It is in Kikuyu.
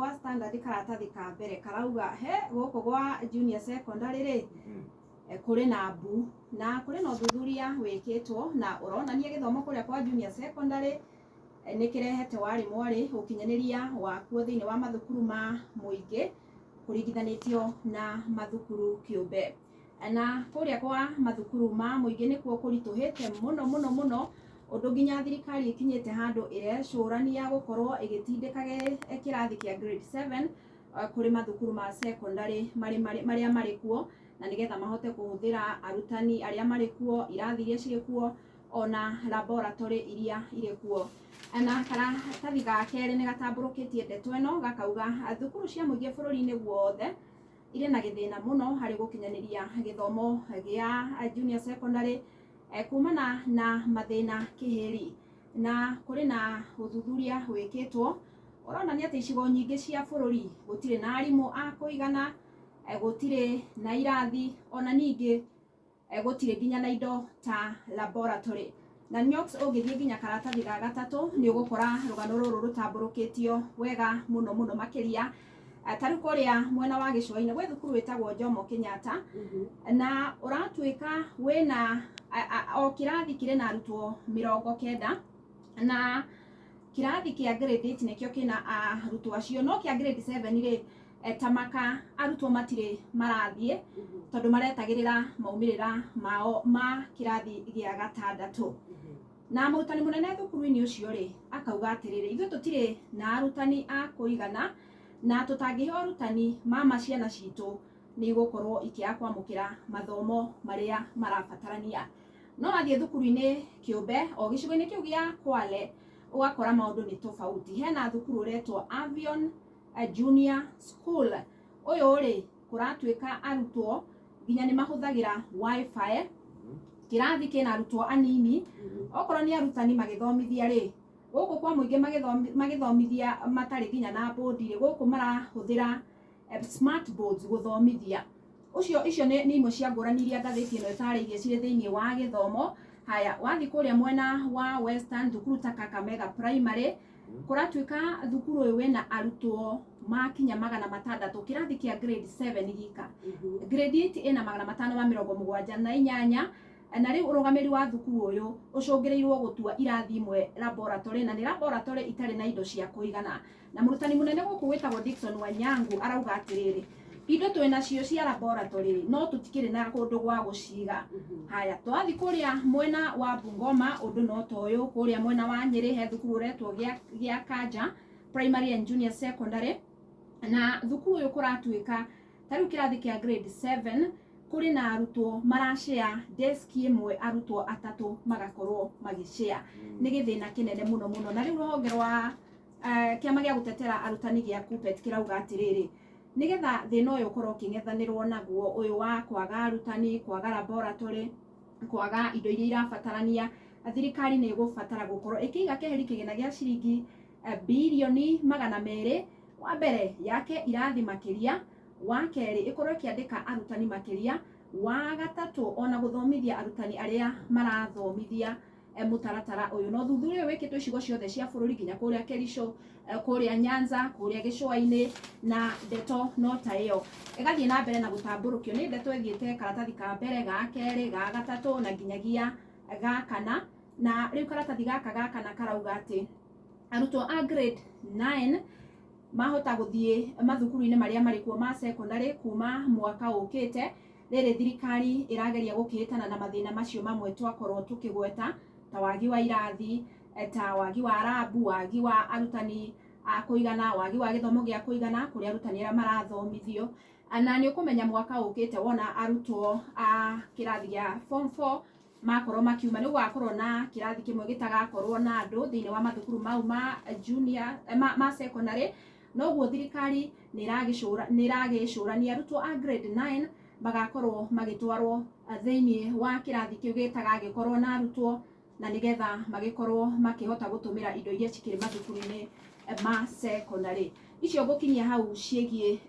gwa standard karatathi ka mbere karauga he goko gwa junior secondary ri kuri na mbu na kuri na uthuthuria wikitwo na uronania githomo kuria kwa junior secondary nikirehete wari mwari ukinyaniria wakuo thiini wa mathukuru ma muingi kuringithanitio na mathukuru kiumbe na kuria kwa mathukuru ma muingi nikuo kurituhite muno undu nginya thirikari ikinyite handu irecurania gukorwo igitindikage kirathi kia grade 7 kuri mathukuru ma secondary maria mari kuo na nigetha mahote kuhuthira arutani aria mari kuo irathi iria ciri kuo ona laboratory iria iri kuo na karatathi ga keri ni gatamburukitie ndeto ino gakauga thukuru cia muingi bururi-ini guothe ire na githina muno hari gukinyaniria githomo gia junior secondary kumana na mathina kihiri na kuri na uthuthuria wikitwo uronania ati icigo nyingi cia bururi gutire na arimu a kuigana gutire na irathi ona ningi gutire nginya na indo ta laboratory na nyox ugithie nginya karatathi ga gatatu ni ugukora rugano ruru rutamburukitio wega muno makiria taru kuria mwena wa Gicua-ini gwe thukuru witagwo Jomo Kenyatta na uratuika wina o kirathi kire na arutwo 90 na kirathi kia grade 8 nikio kina arutwo acio no kia grade 7 ri tamaka arutwo matire marathie tondu maretagirira maumirira mao ma kirathi gia gatandatu na murutani munene thukuru-ini ucio ri akauga atiriri ithu tutire na arutani a kuigana na tutangihe arutani mama ciana citu ni igukorwo ikia kwamukira mathomo maria marabatarania no athie thukuru-ini kiumbe o gicigo-ini kiu gia Kwale ugakora maundu ni tofauti hena thukuru uretwo Avion Junior School uyu ri kuratuika arutwo nginya ni mahuthagira wifi kirathi kina arutwo anini okorwo ni arutani magithomithia ri guku kwa muingi magithomithia matari nginya na bodi ri guku marahuthira smart boards guthomithia icio ni imwe cia ngurani iria ngathiti ino itariirie ciri thiini wa githomo haya wathi kuria mwena wa Western thukuru ta Kakamega Primary kuratuika thukuru uyu wina arutwo makinya 600 kirathi kia grade 7 gika grade 8 ina 578 na riu urugamiri wa thukuru uyu ucungirirwo gutua irathi imwe laboratory na ni laboratory itari na indo cia kuigana na murutani munene guku witagwo Dickson Wanyangu arauga atiriri indo twina cio cia laboratory no tutikire na kundu gwa guciga haya twathi kuria mwena wa Bungoma undu no toyo kuria mwena wa Nyeri he thukuru retwo gia Kaja Primary and Junior Secondary na thukuru uyu kuratuika tariu kirathi kia grade 7 kuri na arutwo marashare desk imwe arutwo atatu magakorwo magishare ni githina kinene muno na riu ruhonge rwa kiama gia gutetera arutani gia KUPPET kirauga atiriri nigetha thina uyu ukorwo uking'ethanirwo naguo uyu wa kwaga arutani kwaga laboratory kwaga indo iria irabatarania thirikari ni igubatara gukorwo ikiiga keheri kigina gia ciringi bilioni 200 wa mbere yake irathi makiria wa keri ikorwo kiandika arutani makiria wa gatatu ona guthomithia arutani aria marathomithia mutaratara uyu no thuthuria wikitwo icigo ciothe cia bururi nginya kuria Kericho kuria Nyanza kuria Gicua-ini na ndeto no ta iyo igathie na mbere na gutamburukio ni ndeto ithiete karatathi ka mbere ga keri ga gatatu na nginyagia ga kana na riu karatathi gaka kana karauga ati arutwo a grade 9 mahota guthie mathukuru-ini maria mari kuo ma secondary kuma mwaka ukite riri thirikari irageria gukihitana na mathina macio mamwe twakorwo tukigweta ta wagi wa irathi ta wagi wa rabu wagi wa arutani a kuigana wagi wa githomo gia kuigana kuri arutani aria marathomithio na ni ukumenya mwaka ukite wona arutwo a kirathi gia form 4 makorwo makiuma ni ugakorwo na kirathi kimwe gitagakorwo na andu thiini wa mathukuru mau ma junior ma secondary noguo thirikari ni iragicurania arutwo a grade 9 magakorwo magitwarwo thiini wa kirathi kiu gitagagikorwo na arutwo na nigetha magikorwo makihota gutumira indo iria cikiri mathukuru-ini ma secondary icio ngukinyia hau ciegie